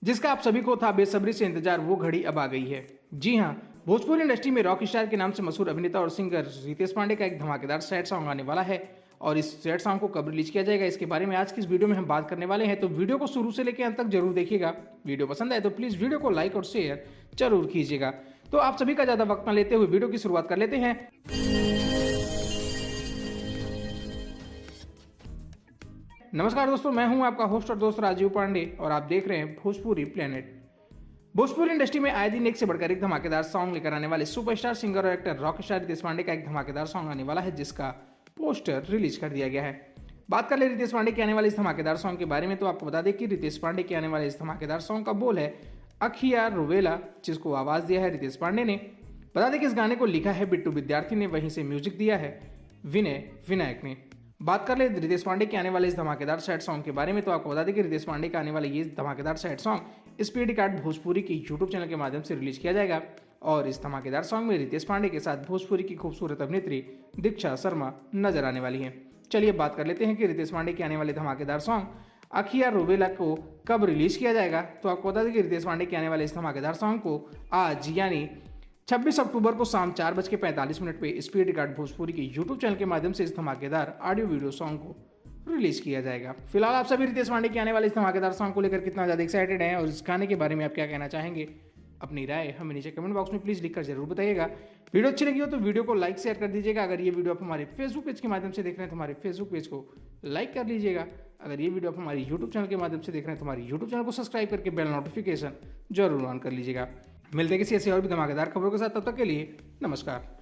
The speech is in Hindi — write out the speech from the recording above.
जिसका आप सभी को था बेसब्री से इंतजार, वो घड़ी अब आ गई है। जी हाँ, भोजपुरी इंडस्ट्री में रॉक स्टार के नाम से मशहूर अभिनेता और सिंगर रितेश पांडे का एक धमाकेदार सैड सॉन्ग आने वाला है और इस सैड सॉन्ग को कब रिलीज किया जाएगा, इसके बारे में आज की इस वीडियो में हम बात करने वाले हैं। तो वीडियो को शुरू से लेकर अंत तक जरूर देखिएगा। वीडियो पसंद आए तो प्लीज वीडियो को लाइक और शेयर जरूर कीजिएगा। तो आप सभी का ज्यादा वक्त न लेते हुए वीडियो की शुरुआत कर लेते हैं। नमस्कार दोस्तों, मैं हूं आपका होस्ट और दोस्त राजीव पांडे और आप देख रहे हैं भोजपुरी प्लेनेट। भोजपुरी इंडस्ट्री में आए दिन एक से बढ़कर एक धमाकेदार सॉन्ग लेकर आने वाले सुपरस्टार सिंगर और actor rock star Ritesh Pandey का एक धमाकेदार सॉन्ग आने वाला है, जिसका पोस्टर रिलीज कर दिया गया है। बात कर ले रितेश पांडे के आने वाले इस धमाकेदार सॉन्ग के बारे में, तो आपको बता दें कि रितेश पांडे के आने वाले इस धमाकेदार सॉन्ग का बोल है अखिया रोवेला, जिसको आवाज दिया है रितेश पांडे ने। बता दें कि इस गाने को लिखा है बिट्टू विद्यार्थी ने, वहीं से म्यूजिक दिया है विनय विनायक ने। बात कर ले रितेश पांडे के आने वाले इस धमाकेदार सैड सॉन्ग के बारे में, तो आपको बता दें कि रितेश पांडे का आने वाले ये धमाकेदार sad song speed card Bhojpuri की यूट्यूब चैनल के माध्यम से रिलीज किया जाएगा और इस धमाकेदार सॉन्ग में रितेश पांडे के साथ भोजपुरी की खूबसूरत अभिनेत्री दीक्षा शर्मा नजर आने वाली हैं। चलिए बात कर लेते हैं कि रितेश पांडे के आने वाले धमाकेदार सॉन्ग अखिया रोवेला को कब रिलीज किया जाएगा। तो आपको बता दें कि रितेश पांडे के आने वाले इस धमाकेदार सॉन्ग को आज यानी 26 अक्टूबर को शाम 4:45 पे स्पीड कार्ड भोजपुरी के यूट्यूब चैनल के माध्यम से इस धमाकेदार ऑडियो वीडियो सॉन्ग को रिलीज किया जाएगा। फिलहाल आप सभी रितेश पांडे के आने वाले इस धमाकेदार सॉन्ग को लेकर कितना ज्यादा एक्साइटेड हैं और इस गाने के बारे में आप क्या कहना चाहेंगे, अपनी राय हमें नीचे कमेंट बॉक्स में प्लीज लिखकर जरूर बताइएगा। वीडियो अच्छी लगी हो तो वीडियो को लाइक शेयर कर दीजिएगा। अगर ये वीडियो आप हमारे फेसबुक पेज के माध्यम से देख रहे हैं तो हमारे फेसबुक पेज को लाइक कर लीजिएगा। अगर ये वीडियो आप हमारे यूट्यूब चैनल के माध्यम से देख रहे हैं तो हमारे यूट्यूब चैनल को सब्सक्राइब करके बेल नोटिफिकेशन जरूर ऑन कर लीजिएगा। मिलते हैं किसी ऐसी और भी धमाकेदार खबरों के साथ, तब तक के लिए नमस्कार।